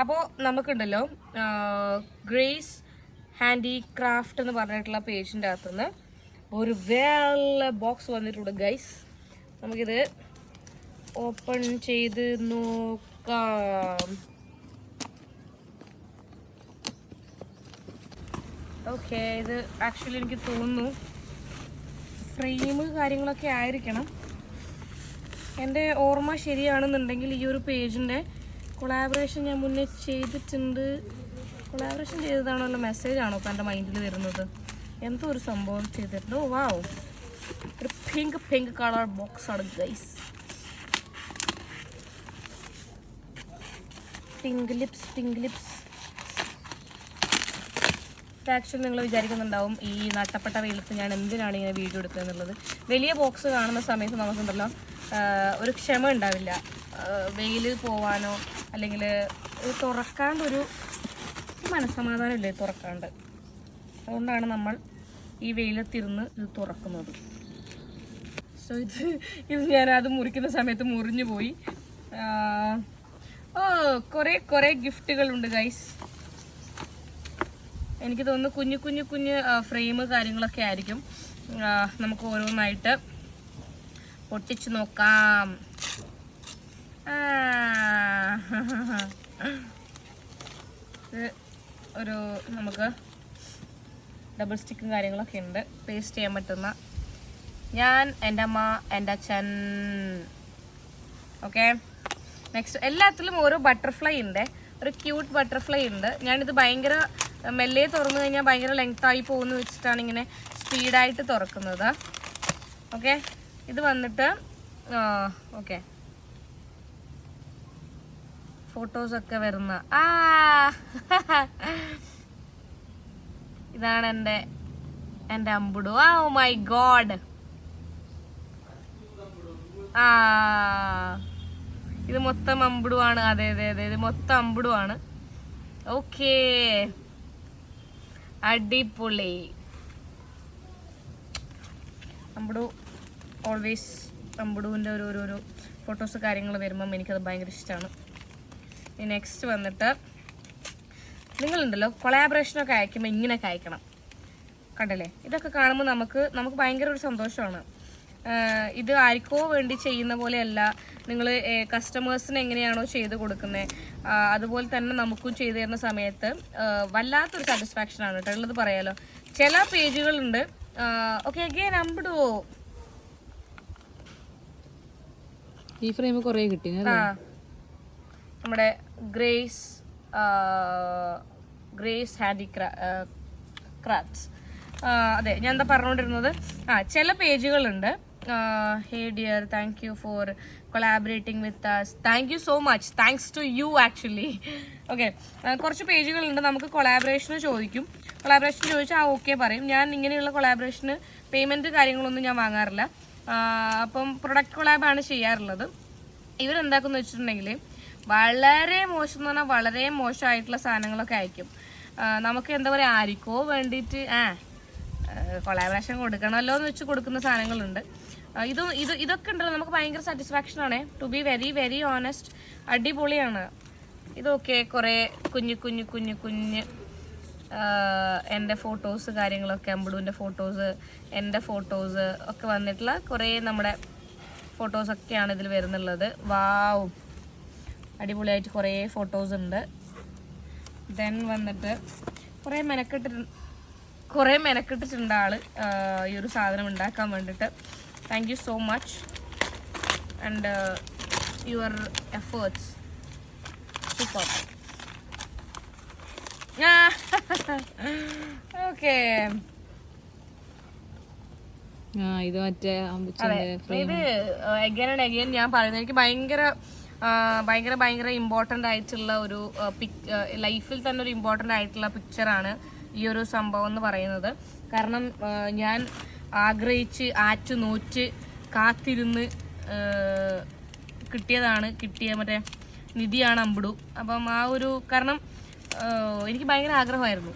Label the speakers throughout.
Speaker 1: അപ്പോൾ നമുക്കുണ്ടല്ലോ grace handicraft എന്ന് പറഞ്ഞിട്ടുള്ള പേജിൻ്റെ അകത്തുനിന്ന് ഒരു വേറെ ബോക്സ് വന്നിട്ടുണ്ട് ഗൈസ്. നമുക്കിത് ഓപ്പൺ ചെയ്ത് നോക്കാം. ഓക്കെ, ഇത് ആക്ച്വലി എനിക്ക് തോന്നുന്നു ഫ്രെയിം കാര്യങ്ങളൊക്കെ ആയിരിക്കണം. എൻ്റെ ഓർമ്മ ശരിയാണെന്നുണ്ടെങ്കിൽ ഈ ഒരു പേജിൻ്റെ കൊളാബറേഷൻ ഞാൻ മുന്നേ ചെയ്തിട്ടുണ്ട്. കൊളാബറേഷൻ ചെയ്തതാണല്ലോ, മെസ്സേജ് ആണോ ഇപ്പം എൻ്റെ മൈൻഡിൽ വരുന്നത്? എന്തോ ഒരു സംഭവം ചെയ്തിട്ടുണ്ട്. ഓ വാവ്, ഒരു പിങ്ക് കളർ ബോക്സ് ആണ് ഗൈസ്. Pink lips. ആക്ച്വലി നിങ്ങൾ വിചാരിക്കുന്നുണ്ടാവും ഈ നട്ടപ്പെട്ട വെയിലത്ത് ഞാൻ എന്തിനാണ് ഇങ്ങനെ വീഡിയോ എടുക്കുക എന്നുള്ളത്. വലിയ ബോക്സ് കാണുന്ന സമയത്ത് നമുക്കുണ്ടല്ലോ ഒരു ക്ഷമ ഉണ്ടാവില്ല, വെയിൽ പോവാനോ അല്ലെങ്കിൽ തുറക്കാണ്ടൊരു മനസ്സമാധാനം ഇല്ലേ തുറക്കാണ്ട്. അതുകൊണ്ടാണ് നമ്മൾ ഈ വെയിലത്തിരുന്ന് ഇത് തുറക്കുന്നത്. സോ ഇത് ഞാൻ അത് മുറിക്കുന്ന സമയത്ത് മുറിഞ്ഞു പോയി. കുറേ ഗിഫ്റ്റുകളുണ്ട് ഗൈസ്. എനിക്ക് തോന്നുന്നു കുഞ്ഞു ഫ്രെയിം കാര്യങ്ങളൊക്കെ ആയിരിക്കും. നമുക്ക് ഓരോന്നായിട്ട് പൊട്ടിച്ചു നോക്കാം. ഇത് ഒരു നമുക്ക് ഡബിൾ സ്റ്റിക്കും കാര്യങ്ങളൊക്കെ ഉണ്ട്, പേസ്റ്റ് ചെയ്യാൻ പറ്റുന്ന. ഞാൻ, എൻ്റെ അമ്മ, എൻ്റെ അച്ഛൻ. ഓക്കെ, നെക്സ്റ്റ് എല്ലാത്തിലും ഓരോ ബട്ടർഫ്ലൈ ഉണ്ട്. ഒരു ക്യൂട്ട് ബട്ടർഫ്ലൈ ഉണ്ട്. ഞാനിത് ഭയങ്കര മെല്ലെ തുറന്നു കഴിഞ്ഞാൽ ഭയങ്കര ലെങ്തായി പോകുന്നു വെച്ചിട്ടാണ് ഇങ്ങനെ സ്പീഡായിട്ട് തുറക്കുന്നത്. ഓക്കെ, ഇത് വന്നിട്ട് ഓക്കെ ഫോട്ടോസൊക്കെ വരുന്ന ഇതാണ് എൻ്റെ അമ്പുടു. ഓ മൈ ഗോഡ്, ഇത് മൊത്തം അമ്പുടുവാണ്. അതെ, ഇത് മൊത്തം അമ്പുടുവാണ്. ഓക്കേ, അടിപൊളി. അമ്പുടു ഓൾവേസ്, അമ്പുടുവിൻ്റെ ഒരു ഫോട്ടോസ് കാര്യങ്ങൾ വരുമ്പം എനിക്കത് ഭയങ്കര ഇഷ്ടമാണ്. നെക്സ്റ്റ് വന്നിട്ട് നിങ്ങളുണ്ടല്ലോ കൊളാബറേഷനൊക്കെ അയക്കുമ്പോൾ ഇങ്ങനെയൊക്കെ അയക്കണം. കണ്ടല്ലേ, ഇതൊക്കെ കാണുമ്പോൾ നമുക്ക് ഭയങ്കര ഒരു സന്തോഷമാണ്. ഇത് ആർക്കോ വേണ്ടി ചെയ്യുന്ന പോലെയല്ല. നിങ്ങൾ കസ്റ്റമേഴ്സിന് എങ്ങനെയാണോ ചെയ്ത് കൊടുക്കുന്നത് അതുപോലെ തന്നെ നമുക്കും ചെയ്തു തരുന്ന സമയത്ത് വല്ലാത്തൊരു സാറ്റിസ്ഫാക്ഷനാണ് കേട്ടോ ഉള്ളത് പറയാലോ. ചില പേജുകളുണ്ട്. ഓക്കെ, അഗൈൻ അമ്പിടുവോ
Speaker 2: ഈ ഫ്രെയിം കുറേ കിട്ടി.
Speaker 1: നമ്മുടെ ഗ്രേസ് ഹാൻഡിക്രാഫ്റ്റ്സ്. അതെ, ഞാൻ എന്താ പറഞ്ഞുകൊണ്ടിരുന്നത്, ചില പേജുകളുണ്ട്. Hey dear, thank you for collaborating with us. Thank you so much, thanks to you actually. Okay, കുറച്ച് പേജുകളുണ്ട് നമുക്ക് കൊളാബറേഷന് ചോദിക്കും. കൊളാബറേഷൻ ചോദിച്ചാൽ ഓക്കെ പറയും. ഞാൻ ഇങ്ങനെയുള്ള കൊളാബറേഷന് പേയ്മെൻറ്റ് കാര്യങ്ങളൊന്നും ഞാൻ വാങ്ങാറില്ല. അപ്പം പ്രൊഡക്റ്റ് കൊളാബാണ് ചെയ്യാറുള്ളത്. ഇവരെന്താക്കുമെന്ന് വെച്ചിട്ടുണ്ടെങ്കിൽ വളരെ മോശം എന്ന് പറഞ്ഞാൽ വളരെ മോശമായിട്ടുള്ള സാധനങ്ങളൊക്കെ അയക്കും. നമുക്ക് എന്താ പറയുക, ആർക്കോ വേണ്ടിയിട്ട് കൊളാബറേഷൻ കൊടുക്കണമല്ലോ എന്ന് വെച്ച് കൊടുക്കുന്ന സാധനങ്ങളുണ്ട്. ഇതൊക്കെ ഉണ്ടല്ലോ നമുക്ക് ഭയങ്കര സാറ്റിസ്ഫാക്ഷൻ ആണ്. To be very very honest, അടിപൊളിയാണ്. ഇതൊക്കെ കുറേ കുഞ്ഞ് എൻ്റെ ഫോട്ടോസ് കാര്യങ്ങളൊക്കെ, അമ്പുടുവിൻ്റെ ഫോട്ടോസ്, എൻ്റെ ഫോട്ടോസ് ഒക്കെ വന്നിട്ടുള്ള കുറേ നമ്മുടെ ഫോട്ടോസൊക്കെയാണ് ഇതിൽ വരുന്നുള്ളത്. വാവ്, അടിപൊളിയായിട്ട് കുറേ ഫോട്ടോസ് ഉണ്ട്. ദെൻ വന്നിട്ട് കുറേ മെനക്കെട്ടിട്ടുണ്ട് ആള് ഈ ഒരു സാധനം ഉണ്ടാക്കാൻ വേണ്ടിയിട്ട്. Thank you so much and your efforts super. Okay,
Speaker 2: ഇത് മറ്റേ
Speaker 1: ഇത് അഗൈൻ ആൻഡ് അഗൈൻ ഞാൻ പറയുന്നത്, എനിക്ക് ഭയങ്കര ഇമ്പോർട്ടൻ്റ് ആയിട്ടുള്ള ഒരു ലൈഫിൽ തന്നെ ഒരു ഇമ്പോർട്ടൻ്റ് ആയിട്ടുള്ള പിക്ചറാണ് ഈ ഒരു സംഭവം എന്ന് പറയുന്നത്. കാരണം ഞാൻ ആഗ്രഹിച്ച് ആറ്റുനോറ്റ് കാത്തിരുന്ന് കിട്ടിയ മറ്റേ നിധിയാണ് അമ്പുടു. അപ്പം ആ ഒരു കാരണം എനിക്ക് ഭയങ്കര ആഗ്രഹമായിരുന്നു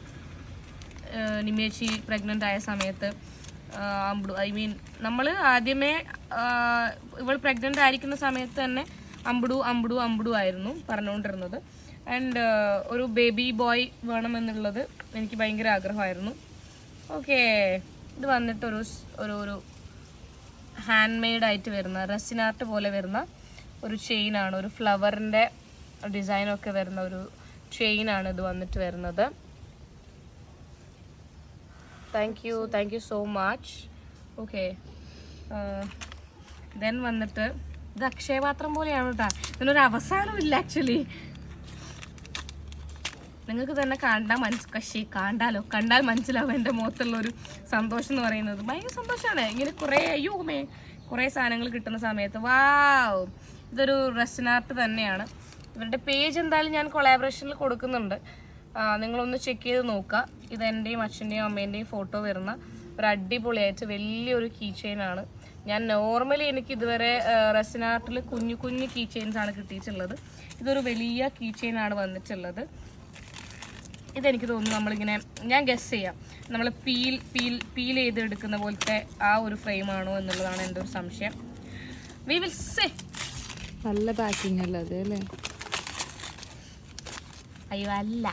Speaker 1: നിമേച്ചി പ്രഗ്നൻ്റ് ആയ സമയത്ത് അമ്പുടു. ഐ മീൻ നമ്മൾ ആദ്യമേ ഇവൾ പ്രഗ്നൻ്റ് ആയിരിക്കുന്ന സമയത്ത് തന്നെ അമ്പുടു ആയിരുന്നു പറഞ്ഞുകൊണ്ടിരുന്നത്. ആൻഡ് ഒരു ബേബി ബോയ് വേണമെന്നുള്ളത് എനിക്ക് ഭയങ്കര ആഗ്രഹമായിരുന്നു. ഓക്കെ, ഇത് വന്നിട്ട് ഒരു ഹാൻഡ് മെയ്ഡ് ആയിട്ട് വരുന്ന റെസിൻ ആർട്ട് പോലെ വരുന്ന ഒരു ചെയിനാണ്. ഒരു ഫ്ലവറിൻ്റെ ഡിസൈനൊക്കെ വരുന്ന ഒരു ചെയിനാണ് ഇത് വന്നിട്ട് വരുന്നത്. Thank you so much. Okay, then വന്നിട്ട് ഇത് അക്ഷയപാത്രം പോലെയാണ് കേട്ടോ. ഇതിനൊരു അവസാനമില്ല ആക്ച്വലി. നിങ്ങൾക്ക് തന്നെ കണ്ടാൽ മനസ്സിലാവും എൻ്റെ മുഖത്തുള്ളൊരു സന്തോഷം എന്ന് പറയുന്നത്. ഭയങ്കര സന്തോഷമാണ് ഇങ്ങനെ കുറേ സാധനങ്ങൾ കിട്ടുന്ന സമയത്ത്. വാവ്, ഇതൊരു റെസിൻ ആർട്ട് തന്നെയാണ്. ഇവരുടെ പേജ് എന്തായാലും ഞാൻ കൊളാബറേഷനിൽ കൊടുക്കുന്നുണ്ട്, നിങ്ങളൊന്ന് ചെക്ക് ചെയ്ത് നോക്കുക. ഇത് എൻ്റെയും അച്ഛൻ്റെയും അമ്മേൻ്റെയും ഫോട്ടോ വരുന്ന ഒരു അടിപൊളിയായിട്ട് വലിയൊരു കീ ചെയിനാണ്. ഞാൻ നോർമലി എനിക്ക് ഇതുവരെ റെസിൻ ആർട്ടിൽ കുഞ്ഞു കീ ചെയിൻസ് ആണ് കിട്ടിയിട്ടുള്ളത്. ഇതൊരു വലിയ കീ ചെയിനാണ് വന്നിട്ടുള്ളത്. ഇതെനിക്ക് തോന്നുന്നു നമ്മളിങ്ങനെ, ഞാൻ ഗസ് ചെയ്യാം, നമ്മൾ പീൽ ചെയ്ത് എടുക്കുന്ന പോലത്തെ ആ ഒരു ഫ്രെയിമാണോ എന്നുള്ളതാണ് എൻ്റെ ഒരു സംശയം. We will say.
Speaker 2: നല്ല പാക്കിംഗ് അല്ല അത് അല്ലേ?
Speaker 1: അയ്യോ അല്ല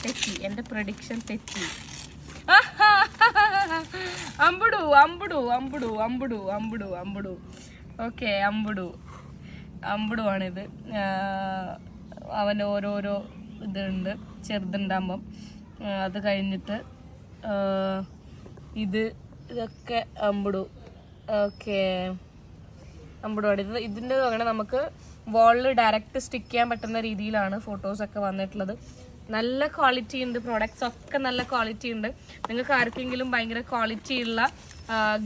Speaker 1: തെറ്റി, എൻ്റെ പ്രഡിക്ഷൻ തെറ്റി. അമ്പുടു. ഓക്കെ, അമ്പുടു ആണിത്. അവൻ്റെ ഓരോരോ ഇതുണ്ട് ചെറുതുണ്ടാകുമ്പം. അത് കഴിഞ്ഞിട്ട് ഇതൊക്കെ അമ്പുടു. ഓക്കെ, അമ്പുടു. ഇതിൻ്റെ അങ്ങനെ നമുക്ക് വാളിൽ ഡയറക്റ്റ് സ്റ്റിക്ക് ചെയ്യാൻ പറ്റുന്ന രീതിയിലാണ് ഫോട്ടോസൊക്കെ വന്നിട്ടുള്ളത്. നല്ല ക്വാളിറ്റി ഉണ്ട്, പ്രോഡക്റ്റ്സ് ഒക്കെ നല്ല ക്വാളിറ്റി ഉണ്ട്. നിങ്ങൾക്ക് ആർക്കെങ്കിലും ഭയങ്കര ക്വാളിറ്റി ഉള്ള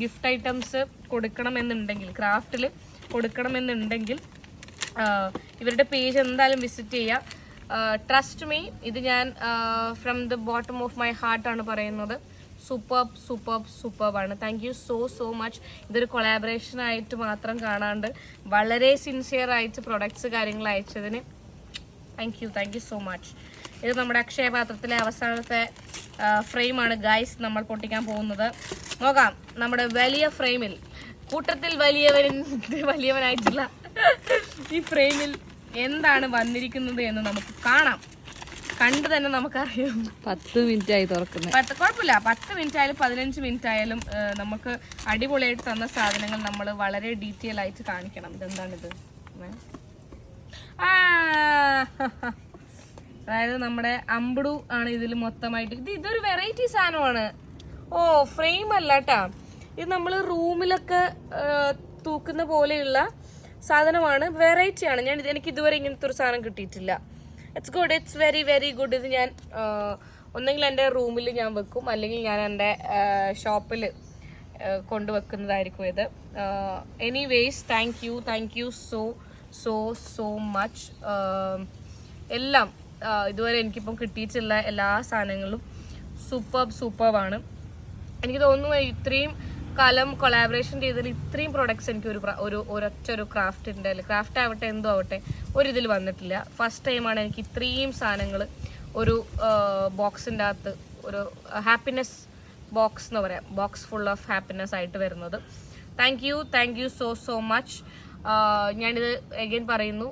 Speaker 1: ഗിഫ്റ്റ് ഐറ്റംസ് കൊടുക്കണമെന്നുണ്ടെങ്കിൽ, ക്രാഫ്റ്റിൽ കൊടുക്കണമെന്നുണ്ടെങ്കിൽ ഇവരുടെ പേജ് എന്തായാലും വിസിറ്റ് ചെയ്യുക. ട്രസ്റ്റ് മീ, ഇത് ഞാൻ from the bottom of my ഹാർട്ടാണ് പറയുന്നത്. സൂപ്പർബ് ആണ്. Thank you so much. ഇതൊരു കൊളാബറേഷൻ ആയിട്ട് മാത്രം കാണാണ്ട് വളരെ സിൻസിയർ ആയിട്ട് പ്രൊഡക്ട്സ് കാര്യങ്ങൾ അയച്ചതിന് താങ്ക് യു സോ മച്ച്. ഇത് നമ്മുടെ അക്ഷയപാത്രത്തിലെ അവസാനത്തെ ഫ്രെയിമാണ് ഗൈസ് നമ്മൾ പൊട്ടിക്കാൻ പോകുന്നത്. നോക്കാം നമ്മുടെ വലിയ ഫ്രെയിമിൽ, കൂട്ടത്തിൽ വലിയവനായിട്ടുള്ള ഈ ഫ്രെയിമിൽ എന്താണ് വന്നിരിക്കുന്നത് എന്ന് നമുക്ക് കാണാം. കണ്ടു തന്നെ നമുക്കറിയാം.
Speaker 2: 10 മിനിറ്റ് ആയി തുറക്കുന്നത്.
Speaker 1: കുഴപ്പമില്ല, 10 മിനിറ്റ് ആയാലും 15 മിനിറ്റ് ആയാലും നമുക്ക് അടിപൊളിയായിട്ട് തന്ന സാധനങ്ങൾ നമ്മൾ വളരെ ഡീറ്റെയിൽ ആയിട്ട് കാണിക്കണം. ഇതെന്താണിത്? അതായത് നമ്മുടെ അമ്പുടു ആണ് ഇതിൽ മൊത്തമായിട്ട്. ഇതൊരു വെറൈറ്റി സാധനമാണ്. ഓ, ഫ്രെയിം അല്ല കേട്ടാ, ഇത് നമ്മൾ റൂമിലൊക്കെ തൂക്കുന്ന പോലെയുള്ള സാധനമാണ്. വെറൈറ്റിയാണ്. എനിക്ക് ഇതുവരെ ഇങ്ങനത്തെ ഒരു സാധനം കിട്ടിയിട്ടില്ല. It's good, it's very good. ഇത് ഞാൻ ഒന്നെങ്കിൽ എൻ്റെ റൂമിൽ ഞാൻ വെക്കും, അല്ലെങ്കിൽ ഞാൻ എൻ്റെ ഷോപ്പിൽ കൊണ്ടുവെക്കുന്നതായിരിക്കും ഇത്. Anyways, thank you so much. എല്ലാം ഇതുവരെ എനിക്കിപ്പം കിട്ടിയിട്ടുള്ള എല്ലാ സാധനങ്ങളും സൂപ്പർബാണ്. എനിക്ക് തോന്നുന്നു ഇത്രയും കാലം കൊളാബറേഷൻ ചെയ്തതിൽ ഇത്രയും പ്രൊഡക്ട്സ് എനിക്ക് ഒരൊറ്റ ക്രാഫ്റ്റിൻ്റെ ക്രാഫ്റ്റ് ആവട്ടെ എന്തോ ആവട്ടെ ഒരിതിൽ വന്നിട്ടില്ല. ഫസ്റ്റ് ടൈമാണ് എനിക്ക് ഇത്രയും സാധനങ്ങൾ ഒരു ബോക്സിൻ്റെ അകത്ത്, ഒരു ഹാപ്പിനെസ് ബോക്സ് എന്ന് പറയാം, ബോക്സ് ഫുൾ ഓഫ് ഹാപ്പിനെസ് ആയിട്ട് വരുന്നത്. Thank you so much. ഞാനിത് എഗെയിൻ പറയുന്നു,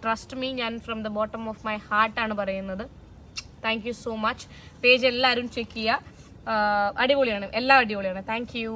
Speaker 1: ട്രസ്റ്റ് മീ, ഞാൻ from the bottom of my ഹാർട്ടാണ് പറയുന്നത്. Thank you so much. Page എല്ലാവരും ചെക്ക് ചെയ്യുക. അടിപൊളിയാണ്, എല്ലാം അടിപൊളിയാണ്. Thank U.